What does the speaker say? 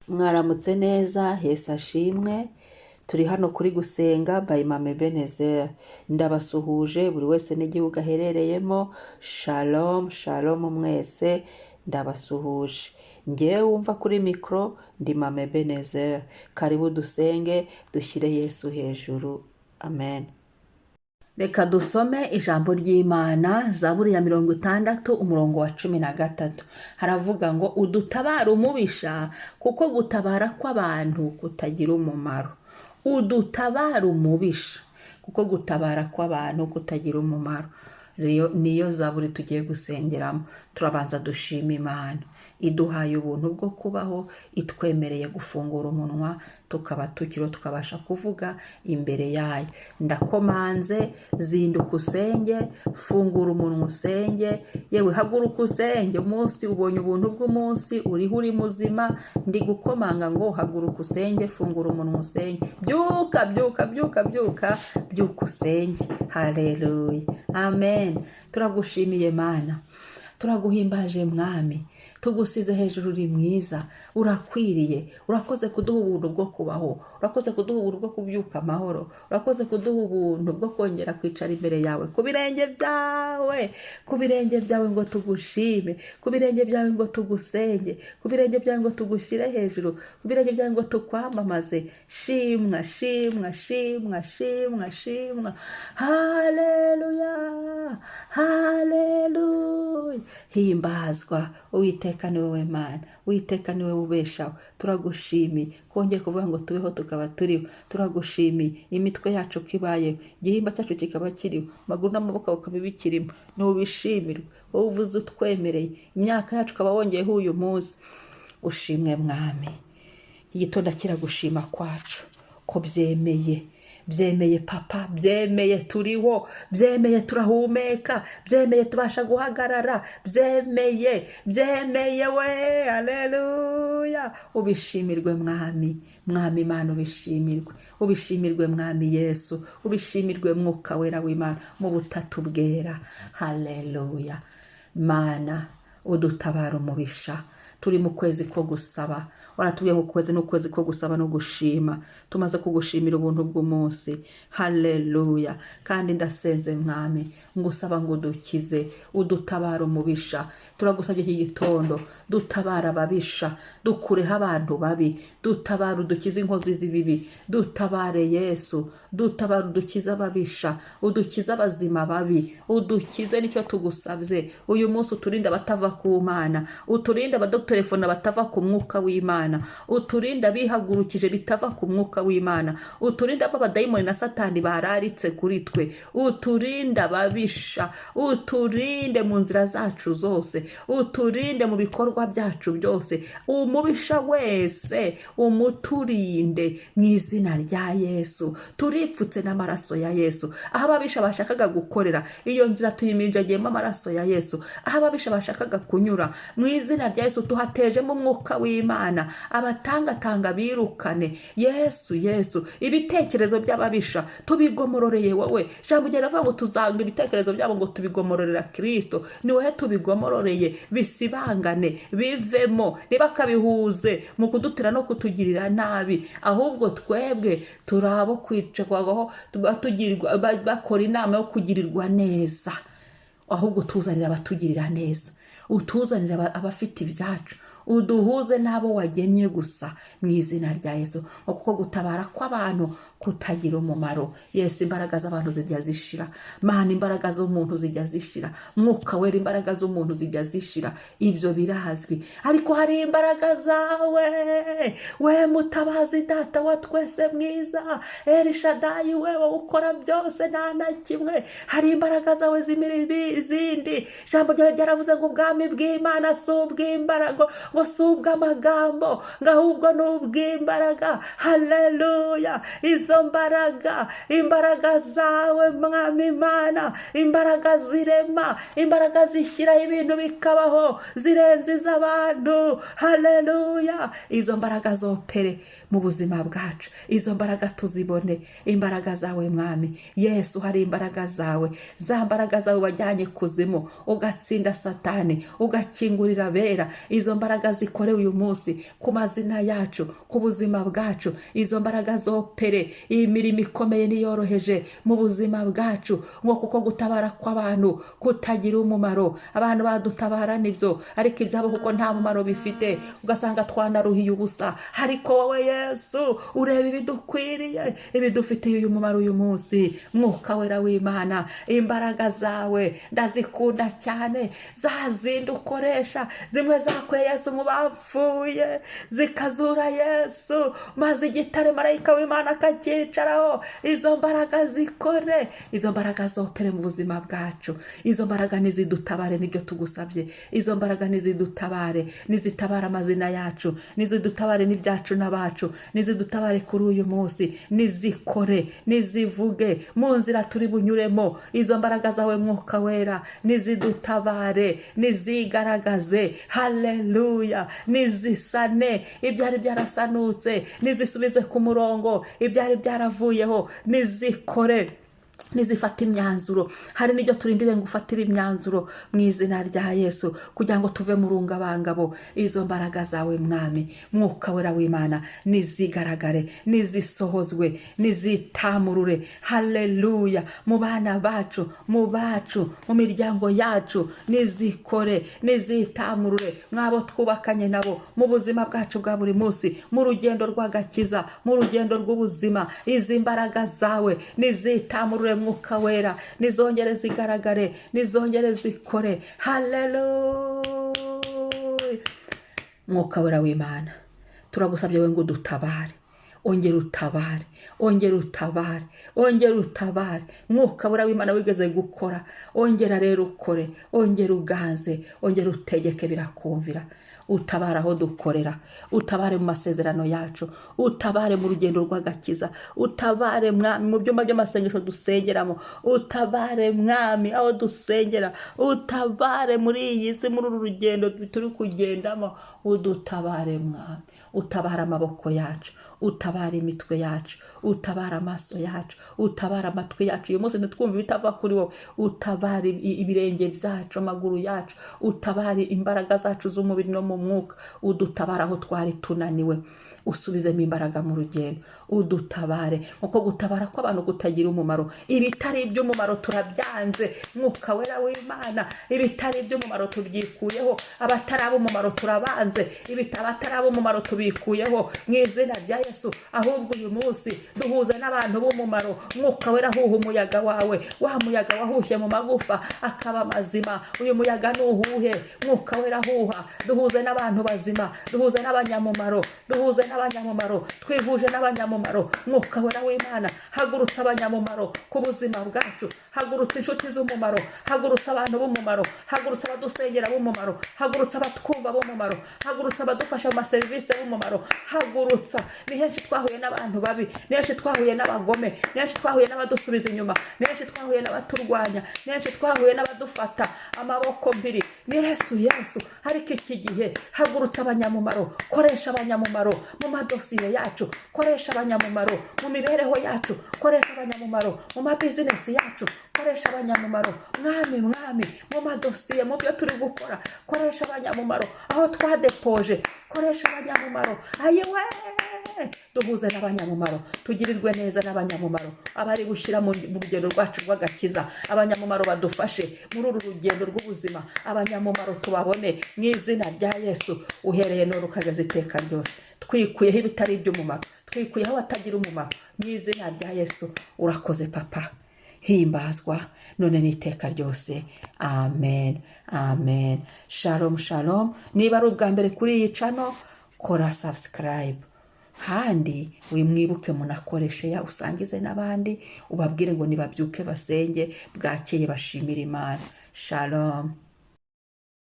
Mwaramutse neza, Yesu ashimwe. Turi hano kuri gusenga by Mama Ebenezer. Ndabasuhuje buri wese n'igihugu aherereyemo. Shalom, shalom mwese. Ndabasuhuje. Ngewe wumva kuri mikro ndi Mama Ebenezer. Karibu dusenge, dushyire Yesu hejuru. Amen. Reka dusome ijambo ry'Imana, Zaburi ya 60 umurongo wa 13. Haravuga ngo udutabara umubisha kuko gutabara kw'abantu kutagira umumaro. Udutabara umubisha kuko gutabara kw'abantu kutagira umumaro. Niyo Zaburi tugiye gusengeramo. Turabanza dushima Imana iduhaye ubuntu bwo kubaho, itwemereye gufungura umunwa tukaba tukabasha kuvuga imbere yayo. Ndakomanze, zinduka usenge, fungura umunwa usenge, yewe haguruka usenge. Umunsi ubonye ubuntu bw'umunsi, uriho uri muzima, ndi gukomanga ngo haguruka usenge, fungura umunwa usenge. Byuka byuka byuka byuka byuka usenge. Haleluya, amen. Turagushimiye Mana, turaguhimbaje Mwami, tugusize hejuru, uri mwiza, urakwiriye. Urakoze kuduha ubuntu bwo kubaho, urakoze kuduha ubuntu bwo kubyuka amahoro, urakoze kuduha ubuntu bwo kongera kwicara imbere yawe ku birenge byawe, ku birenge byawe ngo tugushime, ku birenge byawe ngo tugusenge, ku birenge byawe ngo tugushyire hejuru, ku birenge byawe ngo tukwamamaze. Shimwa shimwa shimwa shimwa shimwa. Haleluya, haleluya. Himbazwa Uwiteka ni wowe Mana, Uwiteka ni wowe ubeshaho. Turagushimiye kongeye kuvuga ngo tubeho tukaba turiho. Turagushimiye imitwe yacu kibaye, igihimba cyacu kikaba kiriho, amaguru n'amaboko ukaba bikirimo. Nubishimirwe wowe uvuze utwemereye, imyaka yacu ukaba wongeyeho uyu munsi. Ushimwe Mwami, igitondo kiragushima kwacu ko byemeye Papa, byemeye turiho, byemeye turahumeka, byemeye tubasha guhagarara, byemeye we. Haleluya. Ubishimirwe Mwami, Mwami Imana ubishimirwe Mwami Yesu, ubishimirwe Mwuka Wera w'Imana mu butatu bwera. Haleluya. Mana udutabara umubisha. Turi mu kwezi ko gusaba, waratubwiye ngo kwezi n'ukwezi ko gusaba no gushima. Tumaze kugushimira ubuntu bw'umunsi. Haleluya. Kandi ndasenze Mwami, ngusaba ngo dukize, udutabara umubisha. Turagusabye iki gitondo, dutabara ababisha, dukureho abantu babi, dutabara udukize inkozi z'ibibi, dutabare Yesu, dutabara udukize ababisha, udukize abazima babi, udukize. Nicyo tugusabye uyu munsi. Uturinde abatava ku Mana, uturinde abadutelefona batava ku Mwuka w'Imana, uturinde abihagurukije bitava ku Mwuka w'Imana, uturinde abadayimoni na Satani bararitse kuri twe, uturinde ababisha, uturinde mu nzira zacu zose, uturinde mu bikorwa byacu byose. Umubisha wese umuturinde mu izina rya Yesu. Turipfutse n'amaraso ya Yesu. Aho ababisha bashakaga gukorera, iyo nzira tuyiminjagiyemo amaraso ya Yesu. Aho ababisha bashakaga kunyura, mu izina rya Yesu tuhatejemo Umwuka w'Imana. Abatangatanga birukane. Yesu ibitekerezo by'ababisha tubigomororeye wowe. Jambo rye ravuga ngo tuzanga ibitekerezo byabo ngo tubigomororera Kristo. Ni wowe tubigomororeye, bisibangane, bivemo, ntibakabihuze mu kudutera no kutugirira nabi. Ahubwo twebwe turabo kwicarwaho, bakora inama yo kugirirwa neza. Ahubwo tuzanira abatugirira neza, utuzanira abafite ibyacu, uduhuze n'abo wagennye gusa mu izina rya Yesu. Kuko gutabara kw'abantu kutagira umumaro. Yesu, imbaraga z'abantu zijya zishira. Mana, imbaraga z'umuntu zijya zishira. Mwuka Wera, imbaraga z'umuntu zijya zishira. Ibyo birazwi, ariko hari imbaraga zawe, we mutabazi data wa twese mwiza, Elishadayi, wewe ukora byose nta na kimwe. Hari imbaraga zawe zimira izindi. Jambo ryawe ryaravuze ngo ubwami bw'Imana si ubw'imbaraga, ngo si ubw'amagambo, ngo ahubwo ni ubw'imbaraga. Haleluya. Izo imbaraga zawe Mwami Imana, imbaraga zirema, imbaraga zishyiraho ibintu bikabaho, zirenze iz'abantu. Haleluya. Izo mbaraga zopere mu buzima bwacu, izo mbaraga tuzibone. Imbaraga zawe Mwami Yesu, hari imbaraga zawe, za mbaraga zawe wajyanye kuzimu ugatsinda Satani, ugakingurira abera. Izo mbaraga mbaraga zikore uyu munsi ku mazina yacu, ku buzima bwacu. Izo mbaraga zopere iyi mirimo ikomeye niyoroheje mu buzima bwacu, ngo kuko gutabara kw'abantu kutagira umumaro. Abantu badutabara nibyo, ariko ibyabo kuko nta mumaro bifite, ugasanga twanaruhiye ubusa. Ariko wowe Yesu ureba ibidukwiriye, ibidufitiye uyu mumaro uyu munsi. Mwuka wera w'Imana, imbaraga zawe ndazikunda cyane, za zindi ukoresha, zimwe zakuye Yesu mu bapfuye zikazura Yesu, maze igitare marayika w'Imana akacyicaraho. Izo mbaraga zikore, izo mbaraga zopere mu buzima bwacu. Izo mbaraga nizidutabare, nibyo tugusabye. Izo mbaraga nizidutabare, nizitabara amazina yacu, nizidutabare n'ibyacu n'abacu, nizidutabare kuri uyu munsi. Nizikore, nizivuge mu nzira turi bunyuremo. Izo mbaraga zawe Mwuka wera nizidutabare, nizigaragaze. Haleluya. Nizisane ibyari byarasanutse, nizisubize ku murongo ibyari byaravuyeho. Nizikore, nizifata imyanzuro. Hari n'ibyo turindire ngo ufatire imyanzuro mu izina rya Yesu, kugira ngo tuve mu rungabangabo. Izo mbaraga zawe Mwami, Mwuka wera w'Imana, nizigaragare, nizisohozwe, nizitamurure. Haleluya. Mu bana bacu, mu bacu, mu miryango yacu, nizikore, nizitamurure. Mwabo twubakanye nabo, mu buzima bwacu bwa buri munsi, mu rugendo rw'agakiza, mu rugendo rw'ubuzima. Izi mbaraga zawe nizitamurure Mwuka wera, nizongere zigaragare, nizongere zikore. Haleluya. Mwuka wera w'Imana, turagusabye we ngo dutabare. Ongera utabare, ongera utabare, ongera utabare. Mwuka wera w'Imana wigeze gukora, ongera rero ukore, ongera uganze, ongera utegeke birakumvira. Utabare aho dukorera, utabare mu masezerano yacu, utabare mu rugendo rw'agakiza, utabare Mwami mu byumba by'amasengesho dusengeramo, utabare Mwami aho dusengera, utabare muri iyi si, muri uru rugendo turi kugendamo. Udutabare Mwami, utabare amaboko yacu, utabare imitwe yacu, utabare amaso yacu, utabare amatwi yacu. Uyu munsi ntitwumve ibitava kuri wowe. Utabare ibirenge byacu, amaguru yacu, utabare imbaraga zacu z'umubiri no mu mwuka. Udutabara aho twari tunaniwe, usubizemo imbaraga mu rugendo. Udutabare, kuko gutabara kw'abantu kutagira umumaro. Ibitari iby'umumaro turabyanze Mwuka wera w'Imana. Ibitari iby'umumaro tubyikuyeho, abatari ab'umumaro turabanze, abatari ab'umumaro tubikuyeho mu izina rya Yesu. Ahubwo uyu munsi duhuze n'abantu b'umumaro. Mwuka wera, huha umuyaga wawe, wa muyaga wahushye mu magufa akaba mazima. Uyu muyaga nuhuhe Mwuka wera, huha. Duhuze n'abantu bazima, duhuze n'abanyamumaro, duhuze n'abanyamumaro, twihuje n'abanyamumaro. Mwuka wera w'Imana, hagurutsa abanyamumaro ku buzima bwacu, hagurutsa inshuti z'umumaro, hagurutsa abantu b'umumaro, hagurutsa abadusengera b'umumaro, hagurutsa abatwumva b'umumaro, hagurutsa abadufasha mu maserivisi b'umumaro. Hagurutsa. Ni henshi twahuye n'abantu babi, ni henshi twahuye n'abagome, ni henshi twahuye n'abadusubiza inyuma, ni henshi twahuye n'abaturwanya, ni henshi twahuye n'abadufata amaboko mbiri. Ni Yesu. Ariko iki gihe hagurutsa abanyamumaro, koresha abanyamumaro mu madosiye yacu, koresha abanyamumaro mu mibereho yacu, koresha abanyamumaro mu mabizinesi yacu, koresha abanyamumaro Mwami mu madosiye, mu byo turi gukora. Koresha abanyamumaro aho twadepoje, koresha abanyamumaro. Ayiwe, duhuze n'abanyamumaro, tugirirwe neza n'abanyamumaro, abari gushyira mu rugendo rwacu rw'agakiza. Abanyamumaro badufashe muri uru rugendo rw'ubuzima, abanyamumaro tubabone mu izina rya Yesu. Uhereye none ukageza iteka ryose, twikuyeho ibitari iby'umumaro, twikuyeho abatagira umumaro mu izina rya Yesu. Urakoze Papa, himbazwa none n'iteka ryose. Amen, amen. Shalom, shalom. Niba ari ubwa mbere kuri iyi channel, kora subscribe, kandi wimwibuke munakoreshe ya usangize n'abandi, ubabwire ngo nibabyuke basenge, bwakeye bashimira Imana. Shalom.